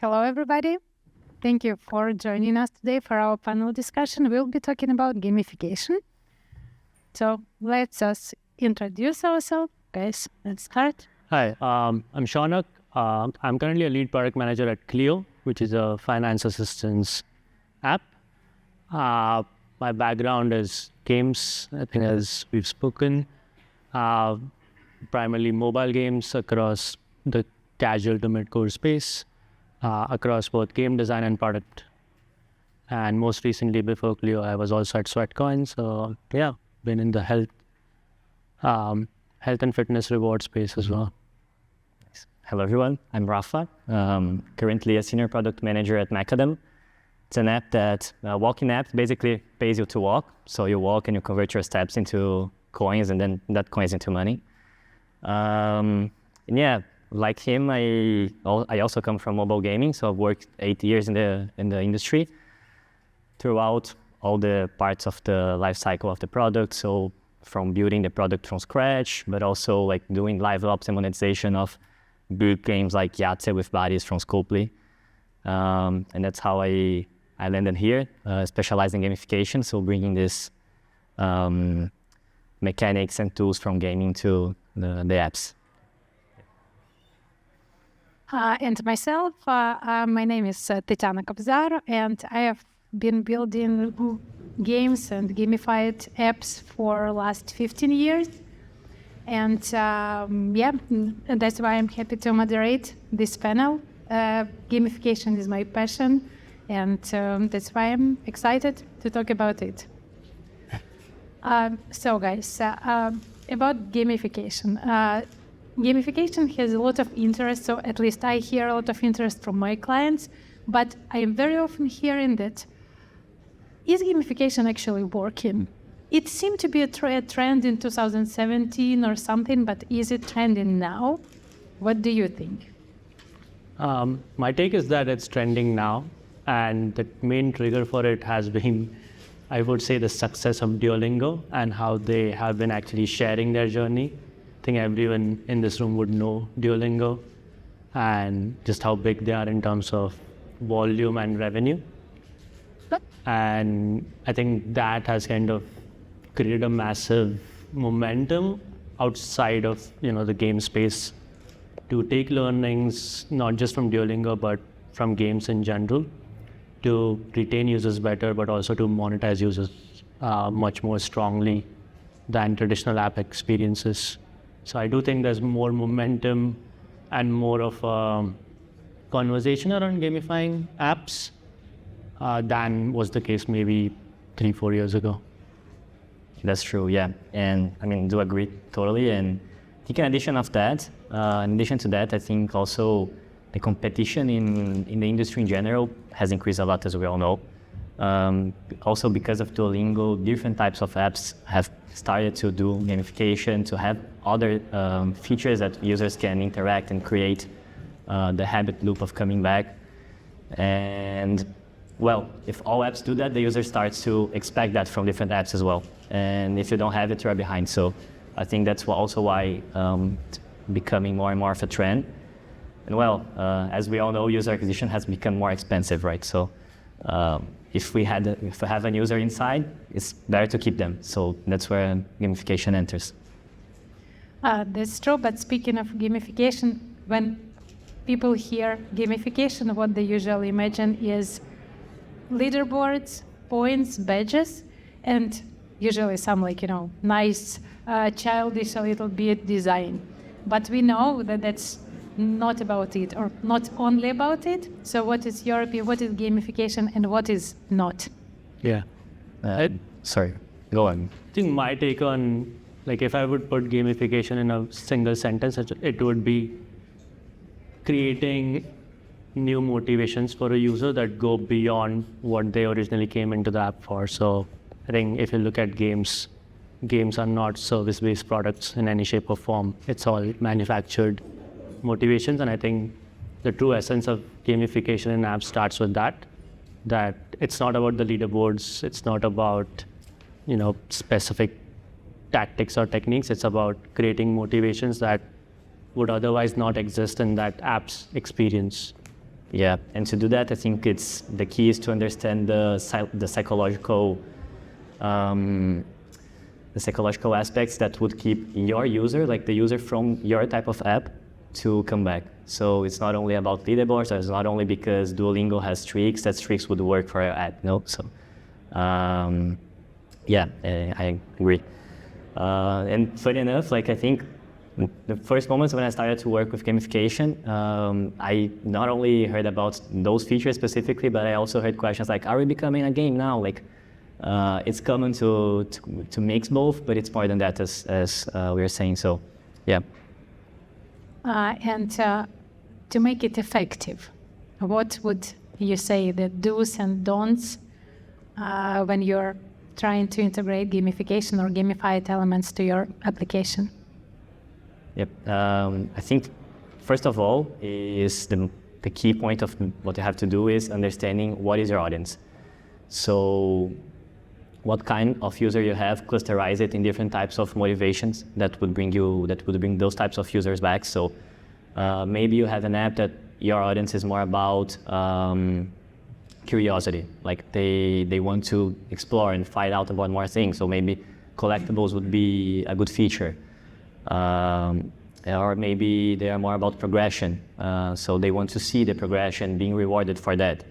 Hello, everybody. Thank you for joining us today for our panel discussion. We'll be talking about gamification. So let's us introduce ourselves. Guys, let's start. Hi, I'm Seanak. I'm currently a lead product manager at Clio, which is a finance assistance app. My background is games, I think as we've spoken, primarily mobile games across the casual to mid-core space, across both game design and product. And most recently before Clio, I was also at Sweatcoin. So yeah, been in the health and fitness reward space as well. Hello, everyone. I'm Rafa. Currently a senior product manager at Macadam. It's an app that, walking app, basically pays you to walk. So you walk and you convert your steps into coins and then that coins into money. And yeah, like him, I also come from mobile gaming. So I've worked 8 years in the industry throughout all the parts of the life cycle of the product. So from building the product from scratch, but also like doing live ops and monetization of big games like Yahtzee with Buddies from Scopely. And that's how I landed here, specializing in gamification. So bringing this mechanics and tools from gaming to the apps. And myself, my name is Tatiana Kobzar, and I have been building games and gamified apps for the last 15 years. And that's why I'm happy to moderate this panel. Gamification is my passion, and that's why I'm excited to talk about it. So guys, about gamification. Gamification has a lot of interest, so at least I hear a lot of interest from my clients, but I am very often hearing that, is gamification actually working? It seemed to be a trend in 2017 or something, but is it trending now? What do you think? My take is that it's trending now, and the main trigger for it has been, I would say, the success of Duolingo and how they have been actually sharing their journey. I think everyone in this room would know Duolingo and just how big they are in terms of volume and revenue. And I think that has kind of created a massive momentum outside of the game space to take learnings not just from Duolingo but from games in general to retain users better, but also to monetize users much more strongly than traditional app experiences. So I do think there's more momentum and more of a conversation around gamifying apps than was the case maybe 3-4 years ago. That's true, yeah. And I mean, do agree totally. And I think in addition to that, I think also the competition in the industry in general has increased a lot, as we all know. Also because of Duolingo, different types of apps have started to do gamification, to have other features that users can interact and create the habit loop of coming back. And well, if all apps do that, the user starts to expect that from different apps as well. And if you don't have it, you're behind. So I think that's also why it's becoming more and more of a trend. And well, as we all know, user acquisition has become more expensive, right? So if we have a user inside, it's better to keep them. So that's where gamification enters. That's true, but speaking of gamification, when people hear gamification, what they usually imagine is leaderboards, points, badges, and usually some nice, childish, a little bit design. But we know that that's not about it, or not only about it. So what is your opinion? What is gamification and what is not? Yeah. Sorry, go on. I think my take on, if I would put gamification in a single sentence, it would be creating new motivations for a user that go beyond what they originally came into the app for. So I think if you look at games are not service-based products in any shape or form. It's all manufactured motivations, and I think the true essence of gamification in apps starts with that it's not about the leaderboards, it's not about specific tactics or techniques, it's about creating motivations that would otherwise not exist in that app's experience. Yeah, and to do that, I think it's the key is to understand the psychological aspects that would keep your user, like the user from your type of app, to come back. So it's not only about leaderboards, or it's not only because Duolingo has streaks, that streaks would work for your app. No, so yeah, I agree. And funny enough, like I think the first moments when I started to work with gamification, I not only heard about those features specifically, but I also heard questions like, "Are we becoming a game now?" Like, it's common to mix both, but it's more than that, as we were saying. So, yeah. And to make it effective, what would you say the do's and don'ts when you're trying to integrate gamification or gamified elements to your application? Yep. I think first of all is the key point of what you have to do is understanding what is your audience. So what kind of user you have, clusterize it in different types of motivations that would bring those types of users back. So maybe you have an app that your audience is more about curiosity, like they want to explore and find out about more things. So maybe collectibles would be a good feature. Or maybe they are more about progression, so they want to see the progression, being rewarded for that.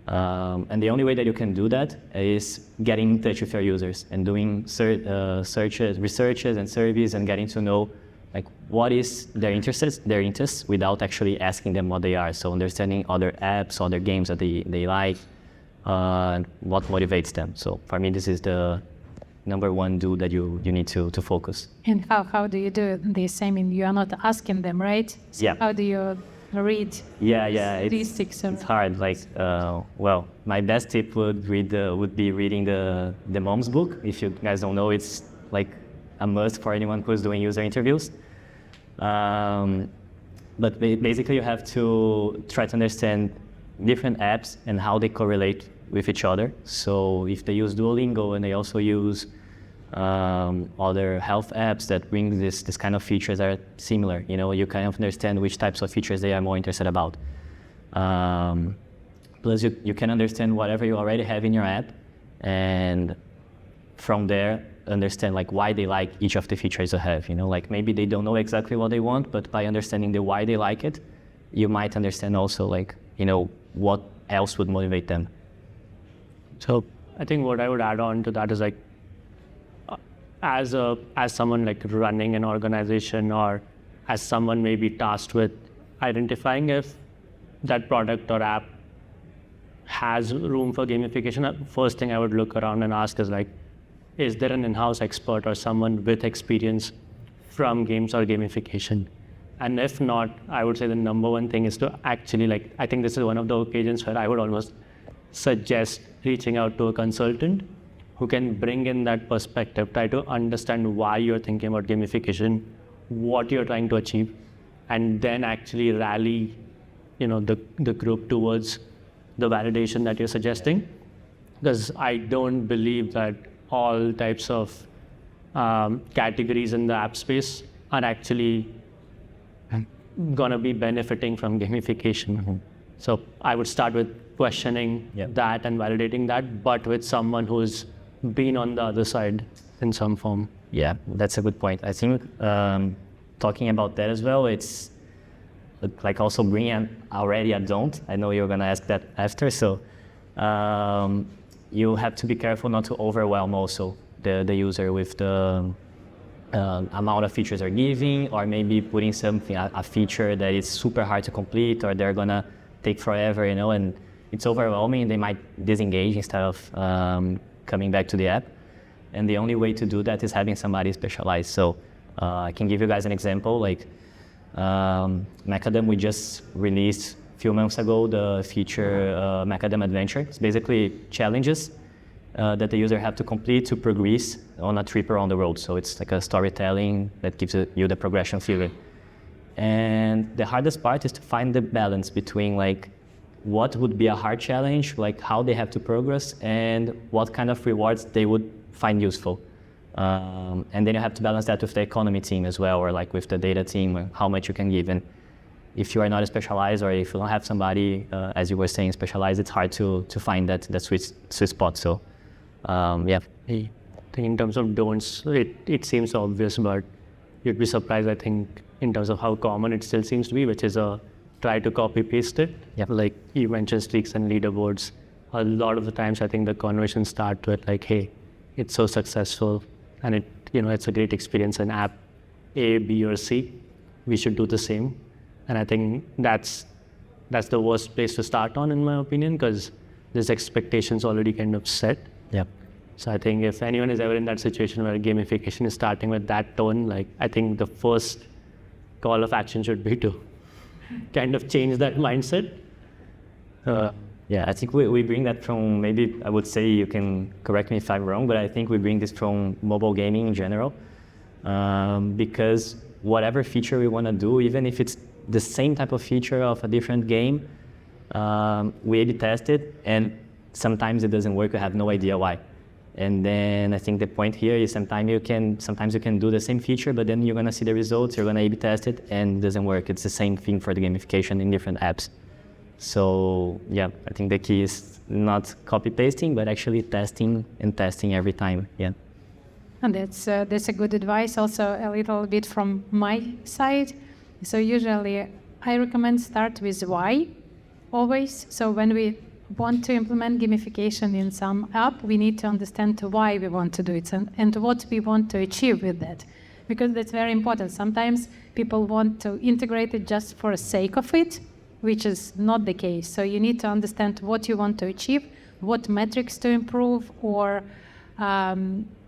And the only way that you can do that is getting in touch with your users and doing researches and surveys and getting to know like what is their interests without actually asking them what they are. So understanding other apps, other games that they like, and what motivates them. So for me, this is the number one do that you need to focus. And how do you do this? I mean, you are not asking them, right? So yeah. How do you read? Yeah. Statistics? It's hard. Like, well, my best tip would be reading the mom's book. If you guys don't know, it's like a must for anyone who's doing user interviews. But basically, you have to try to understand different apps and how they correlate with each other. So if they use Duolingo and they also use other health apps that bring this kind of features that are similar, you kind of understand which types of features they are more interested about. Plus you can understand whatever you already have in your app, and from there understand like why they like each of the features you have. Like maybe they don't know exactly what they want, but by understanding the why they like it, you might understand also like what else would motivate them. So I think what I would add on to that is like, as someone like running an organization, or as someone maybe tasked with identifying if that product or app has room for gamification, first thing I would look around and ask is like, is there an in-house expert or someone with experience from games or gamification? And if not, I would say the number one thing is to actually like, I think this is one of the occasions where I would almost suggest reaching out to a consultant who can bring in that perspective, try to understand why you're thinking about gamification, what you're trying to achieve, and then actually rally, the group towards the validation that you're suggesting. Because I don't believe that all types of categories in the app space are actually gonna be benefiting from gamification. Mm-hmm. So I would start with questioning that and validating that, but with someone who's been on the other side in some form. Yeah, that's a good point. I think talking about that as well, it's like also bringing already a don't. I know you're gonna ask that after, so you have to be careful not to overwhelm also the user with the amount of features they're giving, or maybe putting something, a feature that is super hard to complete, or they're gonna take forever, and it's overwhelming. They might disengage instead of coming back to the app. And the only way to do that is having somebody specialized. So I can give you guys an example. Like Macadam, we just released a few months ago the feature Macadam Adventure. It's basically challenges that the user have to complete to progress on a trip around the world. So it's like a storytelling that gives you the progression feeling. And the hardest part is to find the balance between like what would be a hard challenge, like how they have to progress, and what kind of rewards they would find useful. And then you have to balance that with the economy team as well, or like with the data team, how much you can give. And if you are not specialized or if you don't have somebody, as you were saying, specialized, it's hard to find that sweet spot. So, yeah. I think in terms of don'ts, it seems obvious, but you'd be surprised, I think, in terms of how common it still seems to be, which is try to copy paste it. Yep. Like you mentioned streaks and leaderboards. A lot of the times I think the conversations start with like, hey, it's so successful and it's a great experience in app A, B, or C. We should do the same. And I think that's the worst place to start on, in my opinion, because there's expectations already kind of set. Yep. So I think if anyone is ever in that situation where gamification is starting with that tone, like I think the first call of action should be to kind of change that mindset. Yeah, I think we bring that from, maybe I would say, you can correct me if I'm wrong, but I think we bring this from mobile gaming in general, because whatever feature we want to do, even if it's the same type of feature of a different game, we A/B test it, and sometimes it doesn't work. We have no idea why. And then I think the point here is sometimes you can do the same feature, but then you're going to see the results, you're going to A/B test it, and it doesn't work. It's the same thing for the gamification in different apps. So yeah, I think the key is not copy pasting, but actually testing every time. Yeah. And that's a good advice. Also, a little bit from my side. So usually, I recommend start with why, always. So when we want to implement gamification in some app, we need to understand why we want to do it and what we want to achieve with that, because that's very important. Sometimes people want to integrate it just for the sake of it, which is not the case. So you need to understand what you want to achieve, what metrics to improve, or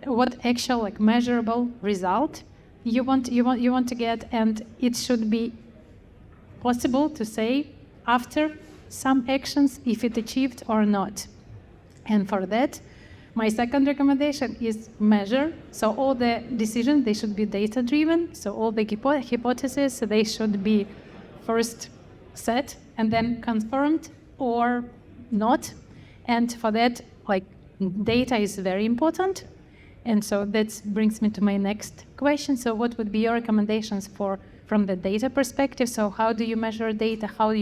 what actual measurable result you want to get, and it should be possible to say after some actions if it achieved or not. And for that, my second recommendation is measure. So all the decisions, they should be data driven. So all the hypotheses, they should be first set and then confirmed or not. And for that, data is very important. And so that brings me to my next question. So what would be your recommendations from the data perspective? So how do you measure data? How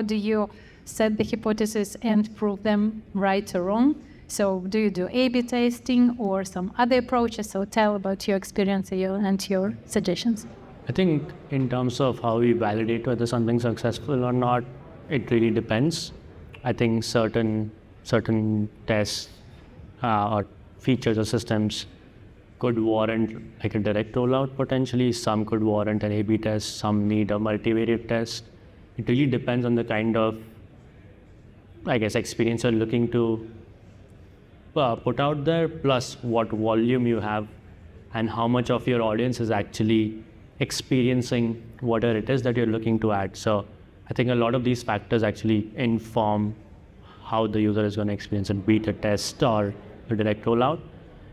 do you set the hypothesis and prove them right or wrong? So do you do A/B testing or some other approaches? So tell about your experience and your suggestions. I think in terms of how we validate whether something's successful or not, it really depends. I think certain tests or features or systems could warrant a direct rollout potentially. Some could warrant an A/B test. Some need a multivariate test. It really depends on the kind of, experience you're looking to put out there, plus what volume you have and how much of your audience is actually experiencing whatever it is that you're looking to add. So I think a lot of these factors actually inform how the user is going to experience it, be it a test or a direct rollout.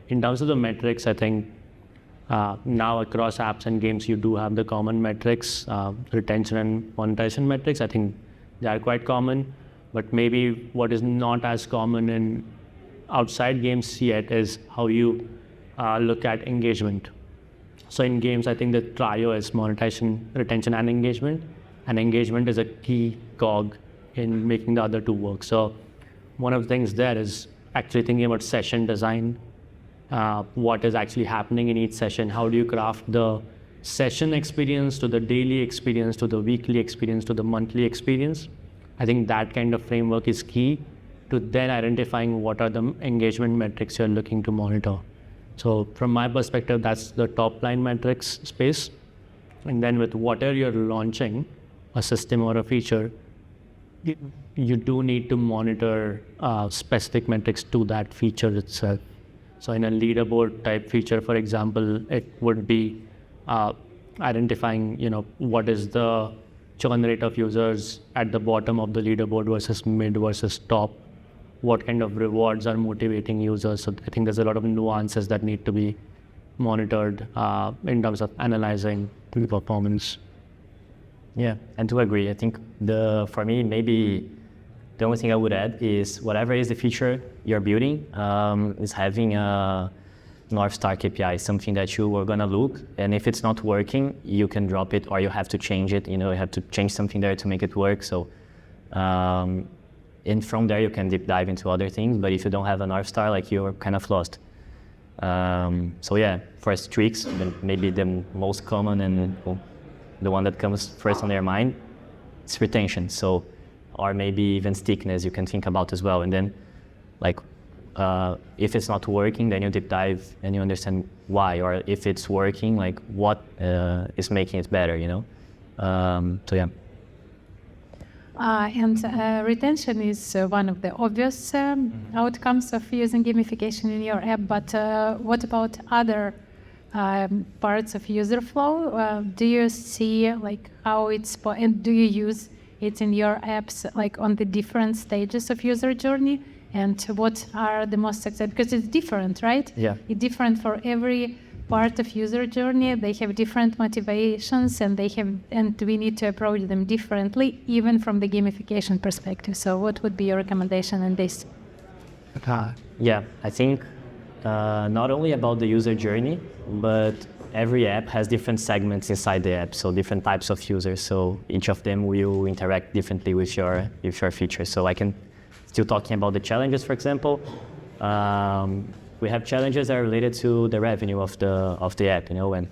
In terms of the metrics, I think now across apps and games, you do have the common metrics, retention and monetization metrics. I think they are quite common, but maybe what is not as common in outside games yet is how you look at engagement. So in games, I think the trio is monetization, retention, and engagement is a key cog in making the other two work. So one of the things there is actually thinking about session design, what is actually happening in each session, how do you craft the session experience to the daily experience, to the weekly experience, to the monthly experience. I think that kind of framework is key to then identifying what are the engagement metrics you're looking to monitor. So from my perspective, that's the top line metrics space. And then with whatever you're launching, a system or a feature, you do need to monitor specific metrics to that feature itself. So in a leaderboard type feature, for example, it would be identifying, what is the churn rate of users at the bottom of the leaderboard versus mid versus top. What kind of rewards are motivating users? So I think there's a lot of nuances that need to be monitored in terms of analyzing the performance. Yeah, and to agree, I think for me, maybe the only thing I would add is whatever is the feature you're building is having a North Star KPI, something that you were gonna look, and if it's not working, you can drop it or you have to change it. You have to change something there to make it work. So, and from there you can deep dive into other things. But if you don't have a North Star, like you're kind of lost. So yeah, first tricks, maybe the most common and the one that comes first on their mind, it's retention. So, or maybe even stickiness you can think about as well. And then, like, if it's not working, then you deep dive and you understand why. Or if it's working, like what is making it better, So yeah. And retention is one of the obvious outcomes of using gamification in your app, but what about other parts of user flow? Do you see like how and do you use it in your apps, like on the different stages of user journey? And what are the most successful? Because it's different, right? Yeah. It's different for every part of user journey. They have different motivations, and we need to approach them differently, even from the gamification perspective. So, what would be your recommendation on this? Yeah, I think not only about the user journey, but every app has different segments inside the app, so different types of users. So each of them will interact differently with your features. So I can still talking about the challenges, for example. We have challenges that are related to the revenue of the app, and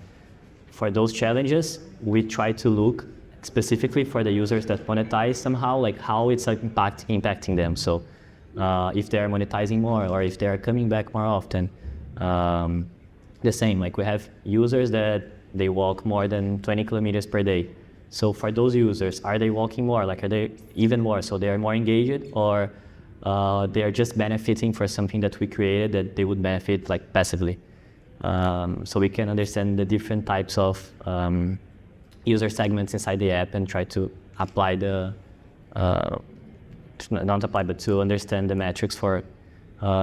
for those challenges, we try to look specifically for the users that monetize somehow, like how it's impacting them. So if they're monetizing more or if they're coming back more often. The same, like we have users that they walk more than 20 kilometers per day. So for those users, are they walking more? Like, are they even more? So they are more engaged, or they are just benefiting for something that we created that they would benefit like passively. So we can understand the different types of user segments inside the app and try to apply to understand the metrics for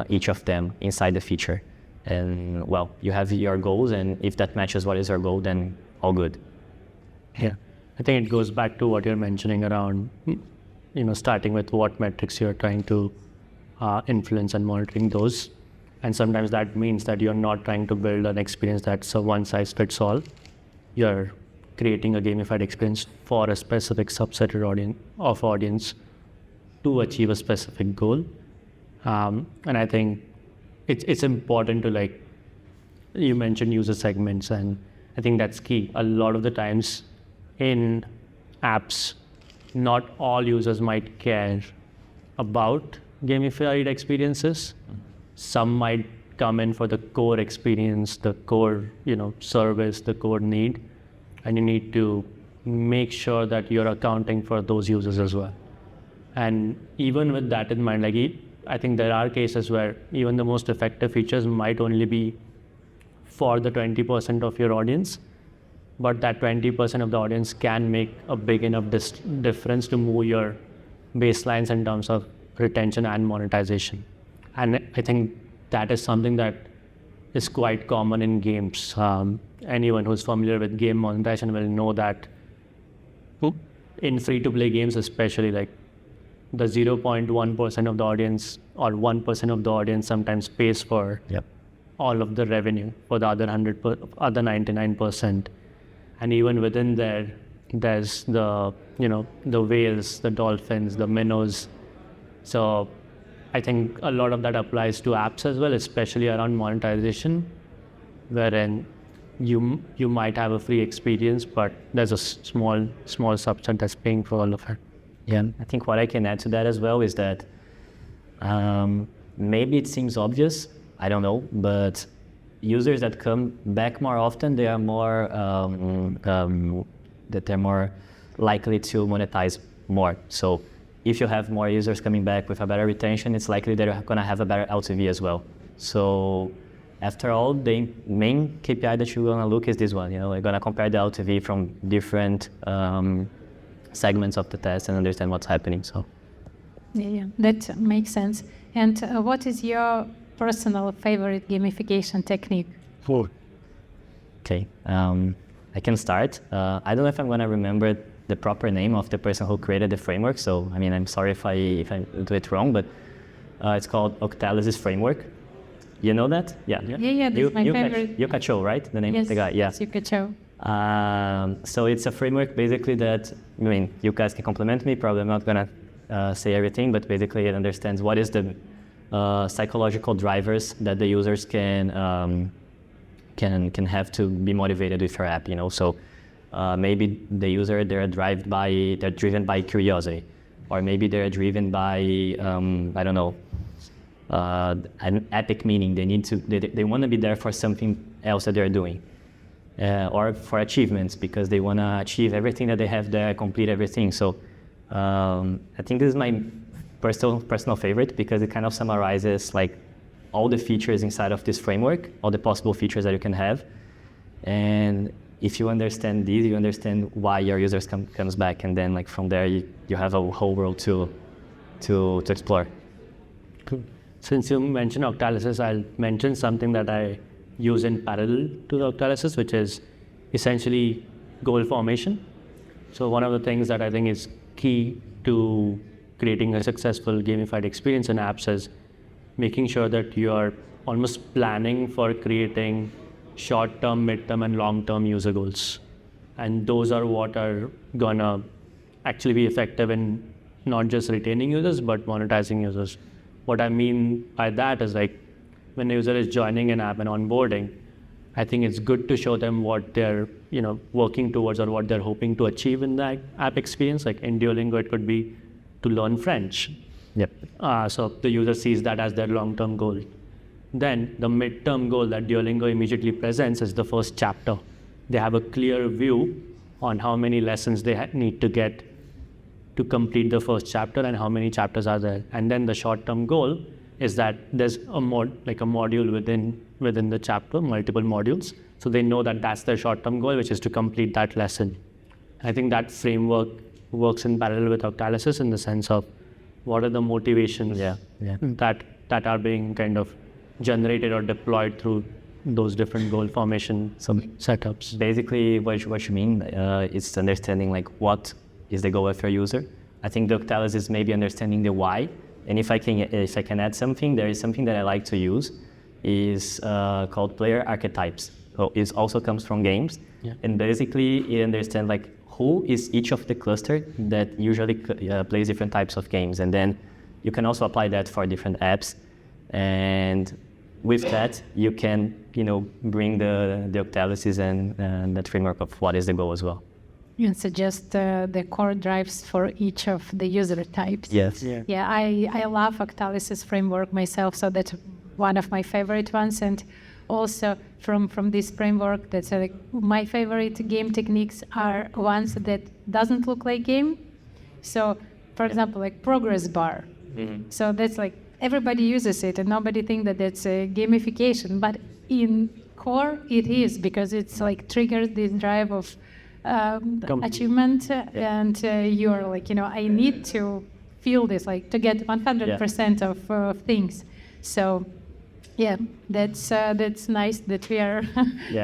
each of them inside the feature. And well, you have your goals, and if that matches what is your goal, then all good. Yeah, I think it goes back to what you're mentioning around, starting with what metrics you're trying to influence and monitoring those. And sometimes that means that you're not trying to build an experience that's a one size fits all. You're creating a gamified experience for a specific subset of audience to achieve a specific goal. And I think it's important to, like, you mentioned user segments, and I think that's key. A lot of the times in apps, not all users might care about gamified experiences. Some might come in for the core experience, the core, service, the core need, and you need to make sure that you're accounting for those users as well. And even with that in mind, I think there are cases where even the most effective features might only be for the 20% of your audience, but that 20% of the audience can make a big enough difference to move your baselines in terms of retention and monetization. And I think that is something that is quite common in games. Anyone who's familiar with game monetization will know that in free-to-play games especially, like, the 0.1% of the audience or 1% of the audience sometimes pays for all of the revenue for the other 99%. And even within there, there's the whales, the dolphins, the minnows. So I think a lot of that applies to apps as well, especially around monetization, wherein you might have a free experience, but there's a small subset that's paying for all of it. Yeah, I think what I can add to that as well is that maybe it seems obvious, I don't know, but users that come back more often, they are more likely to monetize more. So if you have more users coming back with a better retention, it's likely they're going to have a better LTV as well. So after all, the main KPI that you're going to look is this one. We're going to compare the LTV from different segments of the test and understand what's happening. So yeah, that makes sense. And what is your personal favorite gamification technique? Okay, I can start. I don't know if I'm going to remember the proper name of the person who created the framework, so I'm sorry if I do it wrong, but it's called Octalysis Framework. You know that? Yeah. Yeah, that's my favorite. Yukacho, right? The name of the guy. Yeah. Yukacho. So it's a framework basically that, I mean, you guys can compliment me, probably I'm not gonna say everything, but basically it understands what is the psychological drivers that the users can have to be motivated with your app, you know. So maybe the user, they're driven by curiosity, or maybe they're driven by, I don't know, an epic meaning. They want to be there for something else that they're doing. Or for achievements, because they want to achieve everything that they have there, complete everything. So I think this is my personal favorite, because it kind of summarizes like all the features inside of this framework, all the possible features that you can have. And if you understand these, you understand why your users comes back, and then like from there you have a whole world to explore. Cool. Since you mentioned Octalysis, I'll mention something that I use in parallel to the Octalysis, which is essentially goal formation. So one of the things that I think is key to creating a successful gamified experience in apps is making sure that you are almost planning for creating short-term, mid-term, and long-term user goals. And those are what are gonna actually be effective in not just retaining users, but monetizing users. What I mean by that is like, when a user is joining an app and onboarding, I think it's good to show them what they're working towards, or what they're hoping to achieve in that app experience. Like in Duolingo, it could be to learn French. Yep. So the user sees that as their long-term goal. Then the mid-term goal that Duolingo immediately presents is the first chapter. They have a clear view on how many lessons they need to get to complete the first chapter and how many chapters are there. And then the short-term goal is that there's a module within the chapter, multiple modules. So they know that that's their short-term goal, which is to complete that lesson. I think that framework works in parallel with Octalysis in the sense of what are the motivations that are being kind of generated or deployed through those different goal formation setups. Basically, what you mean is understanding like what is the goal of your user. I think the Octalysis is maybe understanding the why. And if I can add something, there is something that I like to use, is called player archetypes. So it also comes from games, and basically it understands like who is each of the cluster that usually plays different types of games, and then you can also apply that for different apps, and with that you can bring the Octalysis and that framework of what is the goal as well. And suggest the core drives for each of the user types. Yes. Yeah, I love Octalysis framework myself, so that's one of my favorite ones. And also from this framework, that's like my favorite game techniques are ones that doesn't look like game. So, for example, like progress bar. Mm-hmm. So that's like everybody uses it, and nobody thinks that that's a gamification, but in core it is, because it's like triggers this drive of achievement, and you're like, I need to feel this, like to get 100% of things. So, yeah, that's nice that we are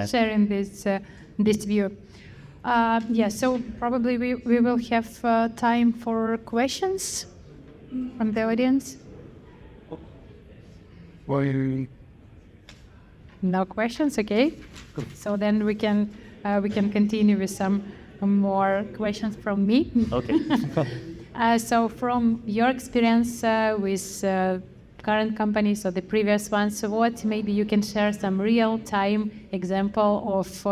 sharing this view. So probably we will have time for questions from the audience. No questions, okay? So then we can continue with some more questions from me. Okay. So from your experience with current companies or the previous ones, what maybe you can share some real-time example of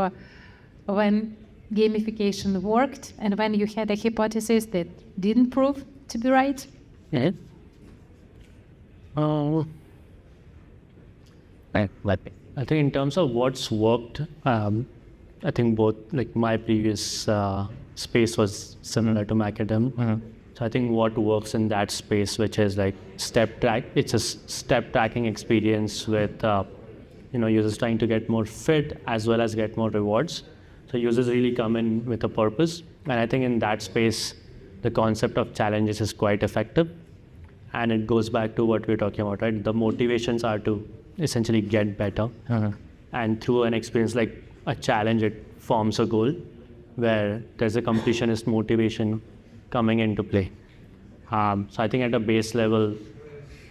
when gamification worked and when you had a hypothesis that didn't prove to be right? Yeah. I think in terms of what's worked, I think both, like my previous space was similar to Macadam. Mm-hmm. So I think what works in that space, which is like it's a step tracking experience with users trying to get more fit as well as get more rewards. So users really come in with a purpose. And I think in that space, the concept of challenges is quite effective. And it goes back to what we're talking about, right? The motivations are to essentially get better. Uh-huh. And through an experience like a challenge, it forms a goal where there's a completionist motivation coming into play. So I think at a base level,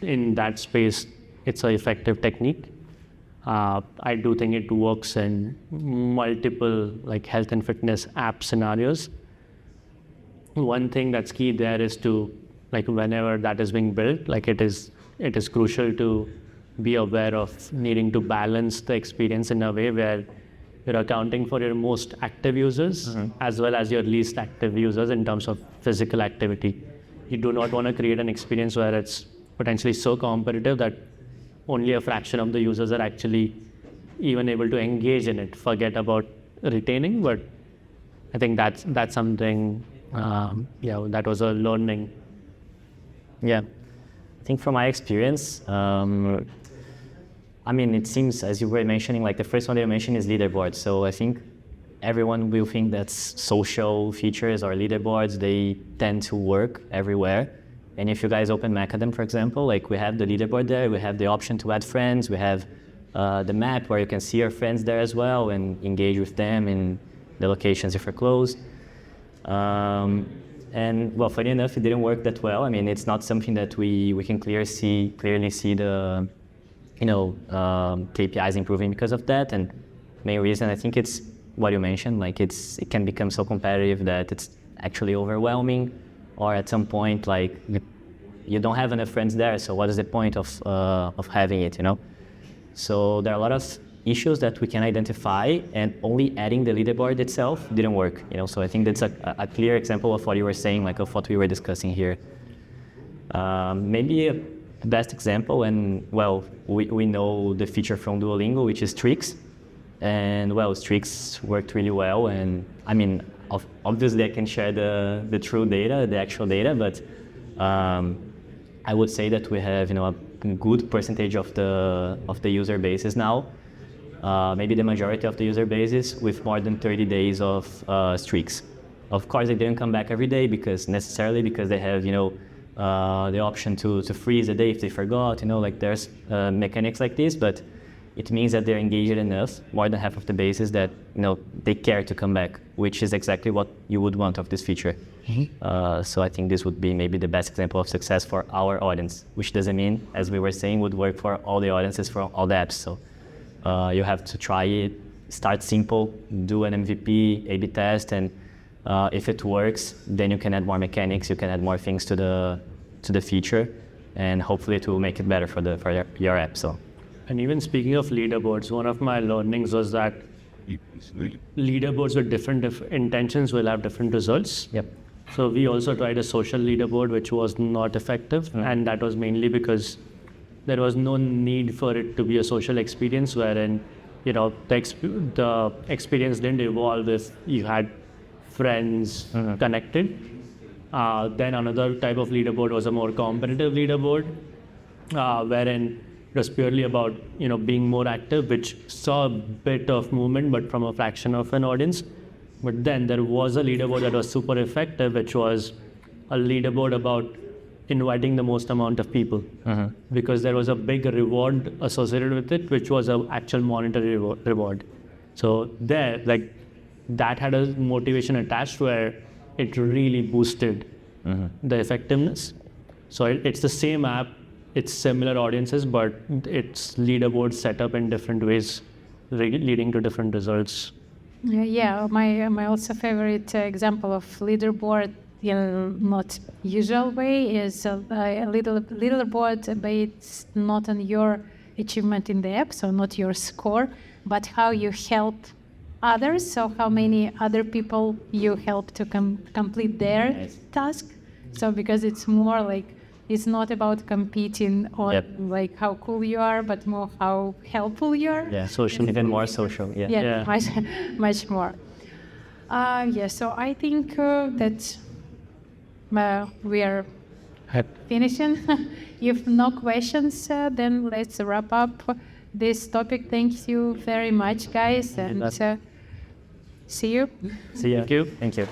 in that space, it's an effective technique. I do think it works in multiple like health and fitness app scenarios. One thing that's key there is to, like, whenever that is being built, like it is crucial to be aware of needing to balance the experience in a way where you're accounting for your most active users as well as your least active users in terms of physical activity. You do not want to create an experience where it's potentially so competitive that only a fraction of the users are actually even able to engage in it. Forget about retaining, but I think that's something, that was a learning. Yeah, I think from my experience, it seems, as you were mentioning, like the first one you mentioned is leaderboards. So I think everyone will think that social features or leaderboards, they tend to work everywhere. And if you guys open Macadam, for example, like we have the leaderboard there, we have the option to add friends, we have the map where you can see your friends there as well and engage with them in the locations if you're close. And well, funny enough, it didn't work that well. I mean, it's not something that we can clearly see the KPIs improving because of that. And main reason, I think it's what you mentioned, like it can become so competitive that it's actually overwhelming, or at some point, like you don't have enough friends there. So what is the point of having it, So there are a lot of issues that we can identify, and only adding the leaderboard itself didn't work, So I think that's a clear example of what you were saying, like of what we were discussing here. Maybe a best example, and well, we know the feature from Duolingo, which is streaks, and well, streaks worked really well. And I mean, obviously I can share the true data, the actual data, but I would say that we have a good percentage of the user bases now. Maybe the majority of the user bases with more than 30 days of streaks. Of course, they didn't come back every day because they have the option to freeze a day if they forgot. Like there's mechanics like this, but it means that they're engaged enough, more than half of the bases, that they care to come back, which is exactly what you would want of this feature. So I think this would be maybe the best example of success for our audience, which doesn't mean, as we were saying, would work for all the audiences for all the apps. So you have to try it, start simple, do an MVP, A/B test, and if it works, then you can add more mechanics, you can add more things to the feature, and hopefully it will make it better for your app. So. And even speaking of leaderboards, one of my learnings was that leaderboards with different intentions will have different results. Yep. So we also tried a social leaderboard, which was not effective, and that was mainly because there was no need for it to be a social experience, wherein the experience didn't evolve if you had friends connected. Then another type of leaderboard was a more competitive leaderboard, wherein it was purely about being more active, which saw a bit of movement, but from a fraction of an audience. But then there was a leaderboard that was super effective, which was a leaderboard about inviting the most amount of people, because there was a big reward associated with it, which was an actual monetary reward. So there, like, that had a motivation attached where it really boosted the effectiveness. So it's the same app, it's similar audiences, but it's leaderboards set up in different ways, leading to different results. Yeah, my also favorite example of leaderboard in not usual way is a leaderboard based not on your achievement in the app, so not your score, but how you help others, so how many other people you help to complete their task. So because it's more like, it's not about competing on like how cool you are, but more how helpful you are. Yeah, social, even more social. Yeah. Much more. So I think that we are finishing. If no questions, then let's wrap up this topic. Thank you very much, guys, and see you. See you. Thank you. Thank you.